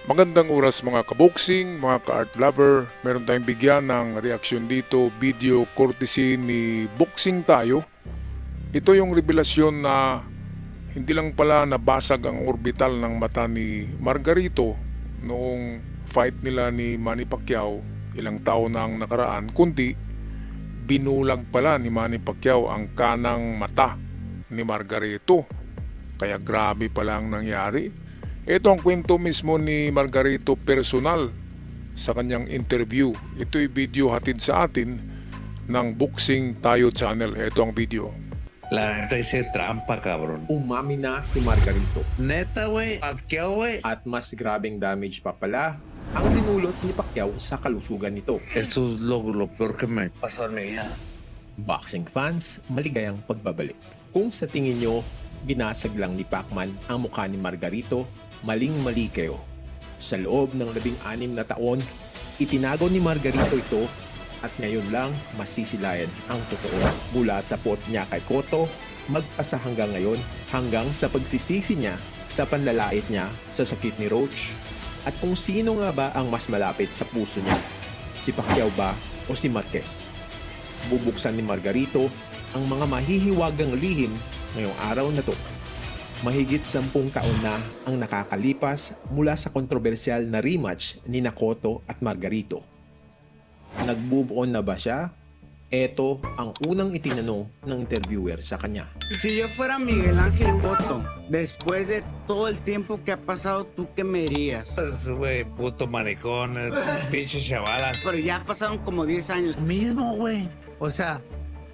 Magandang oras mga kaboxing, mga ka-art lover. Meron tayong bigyan ng reaksyon dito, video courtesy ni Boxing Tayo. Ito yung revelasyon na hindi lang pala nabasag ang orbital ng mata ni Margarito noong fight nila ni Manny Pacquiao ilang taon na ang nakaraan, kundi binulag pala ni Manny Pacquiao ang kanang mata ni Margarito. Kaya grabe pala ang nangyari. Ito ang kwento mismo ni Margarito personal sa kanyang interview. Ito'y video hatid sa atin ng Boxing Tayo Channel. Ito ang video. La neta hice trampa, cabrón. Umami na si Margarito. Neta, güey. Pacquiao, güey. At mas grabing damage pa pala ang dinulot ni Pacquiao sa kalusugan nito. Eso es lo peor que me pasó en mi vida. Boxing fans, maligayang pagbabalik. Kung sa tingin nyo, binasag lang ni Pacman ang mukha ni Margarito, maling-mali kayo. Sa loob ng 16 na taon, itinago ni Margarito ito at ngayon lang masisilayan ang totoo. Mula sa pot niya kay Cotto, magpasa hanggang ngayon, hanggang sa pagsisisi niya sa panlalait niya sa sakit ni Roach. At kung sino nga ba ang mas malapit sa puso niya, si Pacquiao ba o si Marquez? Bubuksan ni Margarito ang mga mahihiwagang lihim ngayong araw na to. Mahigit 10 taon na ang nakakalipas mula sa kontrobersyal na rematch ni Cotto at Margarito. Nag-move on na ba siya? Ito ang unang itinanong ng interviewer sa kanya. Si yo fuera Miguel Ángel Cotto, después de todo el tiempo que ha pasado, ¿tú qué me dirías? Pues, güey, puto maricón, pinches chavalas. Pero ya pasaron como 10 años. Mismo, güey. O sea,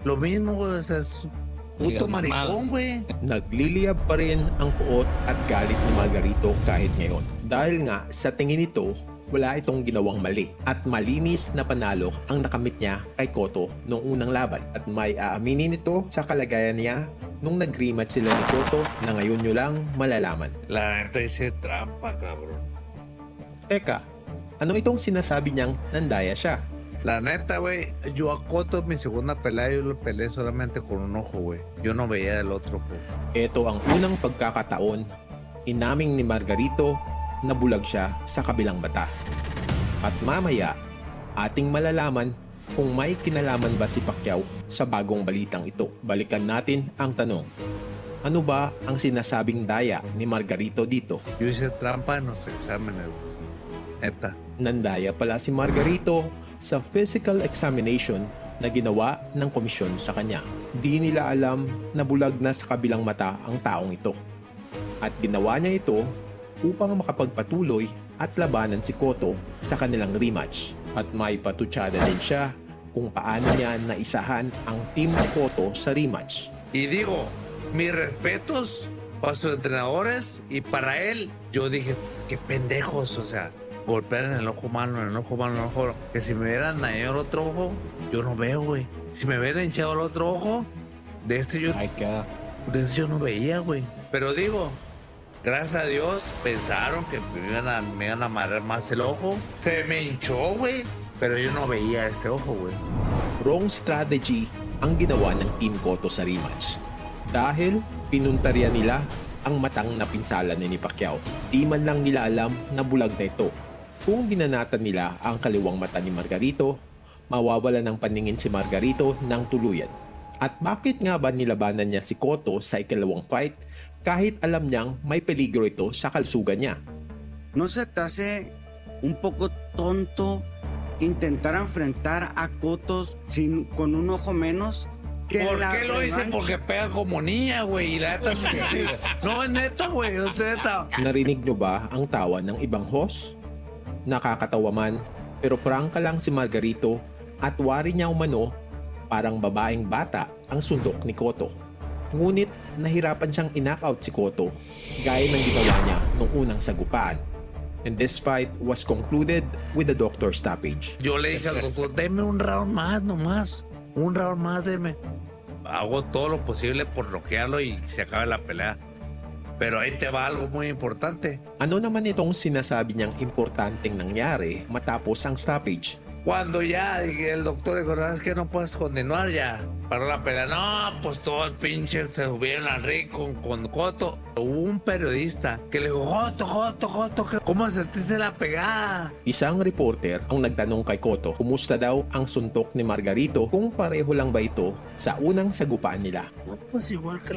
lo mismo, güey. O sea, es puto maricón, güey. Nagliliyab pa rin ang puot at galit ni Margarito kahit ngayon. Dahil nga sa tingin nito, wala itong ginawang mali at malinis na panalo ang nakamit niya kay Cotto noong unang laban at may aaminin nito sa kalagayan niya nung nag-rematch sila ni Cotto na ngayon nyo lang malalaman. La neta hice trampa, cabrón. Teka, ano itong sinasabi niyang nandaya siya? La neta, güey, yo a Cotto en mi segunda pelea, yo lo peleé solamente con un ojo, güey. Yo no veía el otro ojo. Ito ang unang pagkakataon, inaming ni Margarito na bulag siya sa kabilang mata. At mamaya, ating malalaman kung may kinalaman ba si Pacquiao sa bagong balitang ito. Balikan natin ang tanong. Ano ba ang sinasabing daya ni Margarito dito? Yo hice trampa en los exámenes, güey. Neta. Nandaya pala si Margarito sa physical examination na ginawa ng komisyon sa kanya. Di nila alam na bulag na sa kabilang mata ang taong ito. At ginawa niya ito upang makapagpatuloy at labanan si Cotto sa kanilang rematch. At may patutsada din siya kung paano niya naisahan ang Team Cotto sa rematch. Y digo, mis respetos para sus entrenadores y para él. Yo dije, qué pendejos, o sea, golpear en el ojo malo, en el ojo malo, en el ojo malo. Que si me hubieran dañado el otro ojo, yo no veo, güey. Si me hubieran hinchado el otro ojo, de este yo no veía, güey. Pero digo, gracias a Dios pensaron que me iban a amarrar más el ojo. Se me hinchó, güey. Pero yo no veía ese ojo, güey. Wrong strategy ang ginawa ng Team Cotto sa rematch. Dahil pinuntarya nila ang matang napinsala ni Pacquiao. Di man lang nila alam na bulag na ito. Kung binanatan nila ang kaliwang mata ni Margarito, mawawala ng paningin si Margarito ng tuluyan. At bakit nga ba nilabanan niya si Cotto sa ikalawang fight kahit alam niyang may peligro ito sa kalusugan niya? ¿No se te hace un poco tonto intentar enfrentar a Cotto con un ojo menos? ¿Por qué lo hice? Porque pega como niña, güey. Y la neta, no, es neta, güey. Es neta. Narinig nyo ba ang tawa ng ibang host? Nakakatawa man, pero prangka lang si Margarito at wari niya umano parang babaeng bata ang sundok ni Cotto. Ngunit nahirapan siyang in-knockout si Cotto gaya ng ginawa niya nung unang sagupaan. And this fight was concluded with the doctor stoppage. Yo le dije al doctor, deme un round más nomás. Un round más, deme. Hago todo lo posible por bloquearlo y se acabe la pelea. Pero ahí te va algo muy importante. Ano naman itong sinasabi niyang importanteng nangyari matapos ang stoppage? Cuando ya el doctor dijo, ¿sabes que no puedes continuar ya? Paró la pelea. No, pues todo el pinche se subieron al ring con Cotto. Hubo un periodista que le dijo, Cotto, ¿cómo sentiste la pegada? Isang reporter ang nagtanong kay Cotto kumusta daw ang suntok ni Margarito kung pareho lang ba ito sa unang sagupaan nila. No, pues igual que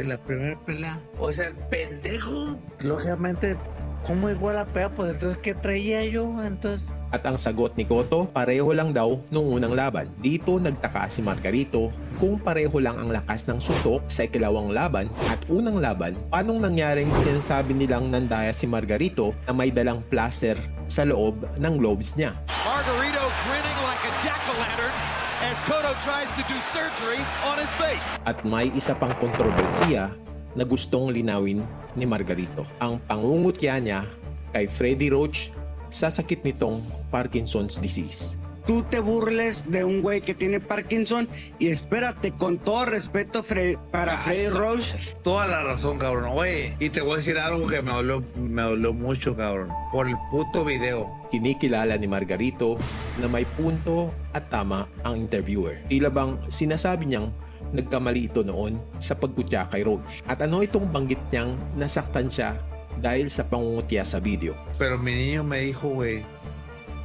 la primera pelea. O sea, el pendejo, lógicamente, ¿cómo igual la pelea? Pues entonces, ¿qué traía yo? Entonces... At ang sagot ni Cotto, pareho lang daw nung unang laban. Dito nagtaka si Margarito kung pareho lang ang lakas ng suntok sa ikalawang laban at unang laban, paanong nangyaring sinasabi nilang nandaya si Margarito na may dalang plaster sa loob ng gloves niya. Margarito grinning like a jack-o'-lantern as Cotto tries to do surgery on his face. At may isa pang kontrobersiya na gustong linawin ni Margarito. Ang pangungutya niya kay Freddie Roach sa sakit nitong Parkinson's disease. Tú te burles de un güey que tiene Parkinson y espérate, con todo respeto para Freddy Roach. Toda la razón, cabrón. Oye, y te voy a decir algo que me dolió mucho, cabrón. Por el puto video. Kinikilala ni Margarito na may punto at tama ang interviewer. Tila bang sinasabi niyang nagkamali ito noon sa pagkutya kay Roach. At ano itong banggit niyang nasaktan siya dahil sa pangungutya sa video. Pero mi niño me dijo, güey,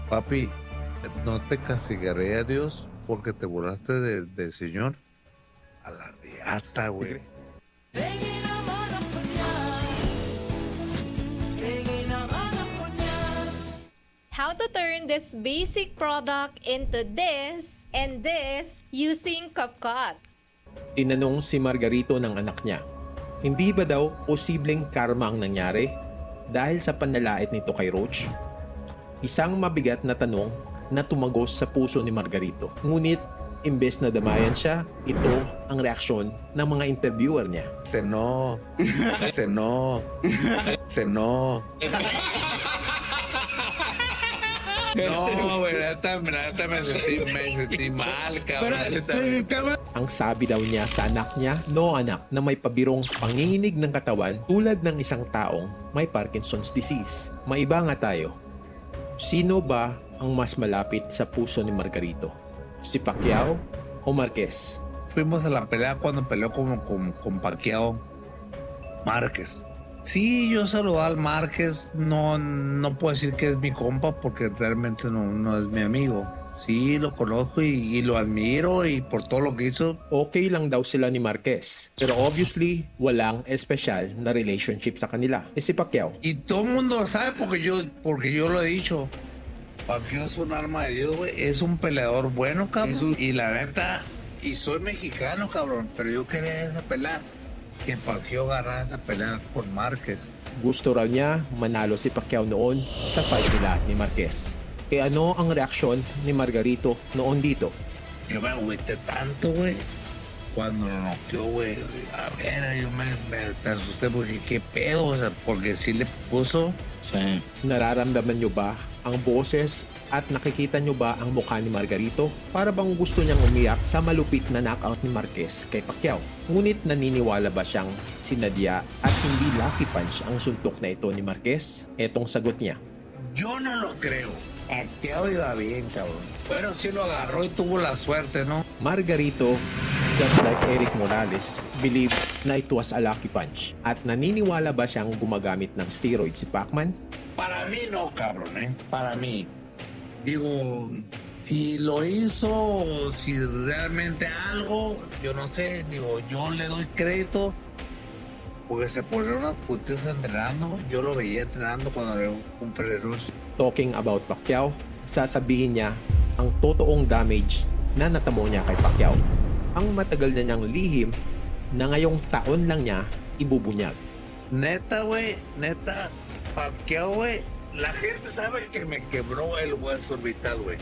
papi, no te castigaré a Dios porque te burlaste del Señor. A la riata, güey. How to turn this basic product into this and this using CapCut. Tinanong si Margarito ng anak niya, hindi ba daw posibleng karma ang nangyari dahil sa panlalait nito kay Roach? Isang mabigat na tanong na tumagos sa puso ni Margarito. Ngunit, imbes na damayan siya, ito ang reaksyon ng mga interviewer niya. No. No, güey, neta me sentí mal, cabrón. Ang sabi daw niya sa anak niya, no anak, na may pabirong panginginig ng katawan tulad ng isang taong may Parkinson's disease. Maiba nga tayo. Sino ba ang mas malapit sa puso ni Margarito? Si Pacquiao o Marquez? Fuimos a la pelea cuando peleó con Pacquiao Márquez. Sí, yo saludé al Márquez, no puedo decir que es mi compa porque realmente no es mi amigo. Sí, lo conozco y lo admiro y por todo lo que hizo. Okay lang daw sila ni Marquez. Pero obviously, walang espesyal na relationship sa kanila. Si Pacquiao. Y todo el mundo lo sabe porque yo lo he dicho. Pacquiao es un arma de Dios, güey. Es un peleador bueno, cabrón. Y la neta, y soy mexicano, cabrón. Pero yo quería esa pelea. Que Pacquiao agarrara esa pelea con Márquez. Gusto raw niya manalo si Pacquiao noon sa fight nila ni Marquez. E ano ang reaksyon ni Margarito noon dito? Yo me agüité tanto, güey. Cuando lo noqueó, güey. A ver, yo me asusté porque qué pedo, o sea, porque sí le puso. Sí. Nararamdaman nyo ba ang boses at nakikita nyo ba ang mukha ni Margarito? Para bang gusto niyang umiyak sa malupit na knockout ni Marquez kay Pacquiao? Ngunit naniniwala ba siyang sinadya at hindi lucky punch ang suntok na ito ni Marquez? Etong sagot niya. Yo no lo creo. Pacquiao iba bien, cabrón. Pero sí lo agarró y tuvo la suerte, ¿no? Margarito, just like Eric Morales, believed na it was a lucky punch. At naniniwala ba siyang gumagamit ng steroids si Pacman? Para mí no, cabrón, Para mí. Digo, si lo hizo, si realmente algo, yo no sé, digo, yo le doy crédito porque se pone unas putas entrenando. Yo lo veía entrenando cuando era un Ferreros. Talking about Pacquiao, sasabihin niya ang totoong damage na natamo niya kay Pacquiao. Ang matagal na niyang lihim na ngayong taon lang niya ibubunyag. Neta, güey, neta, Pacquiao, güey, la gente sabe que me quebró el hueso orbital, güey.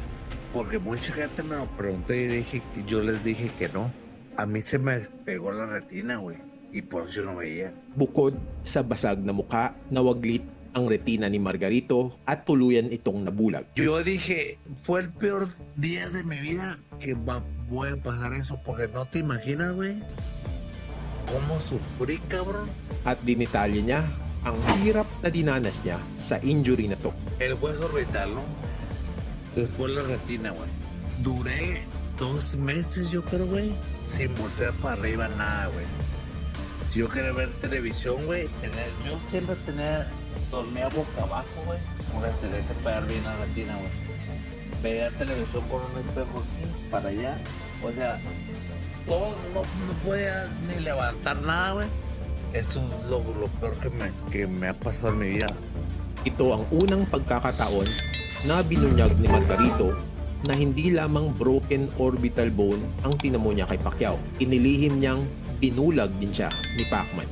Porque mucha gente me lo preguntó y yo les dije que no. A mí se me pegó la retina, güey. Y por eso no veía. Bukod sa basag na mukha, nawaglit ang retina ni Margarito at tuluyan itong nabulag. Yo dije, fue el peor día de mi vida que voy a pasar eso. Porque no te imaginas, güey, cómo sufrí, cabrón. At dinitalye niya ang hirap na dinanas niya sa injury na to. El hueso orbital, ¿no? Después la retina, güey. Duré 2 meses, yo creo, güey, sin voltear para arriba nada, güey. Si yo quería ver televisión, güey, yo siempre dormía boca abajo, güey. Una tenía que pegar bien la retina, güey. Veía televisión con un espejo así, para allá. O sea, todo, no podía ni levantar nada, güey. Eso es lo peor que me ha pasado en mi vida. Ito ang unang pagkakataon na binunyag ni Margarito na hindi lamang broken orbital bone ang tinamo niya kay Pacquiao. Inilihim niyang binulag din siya ni Pacman.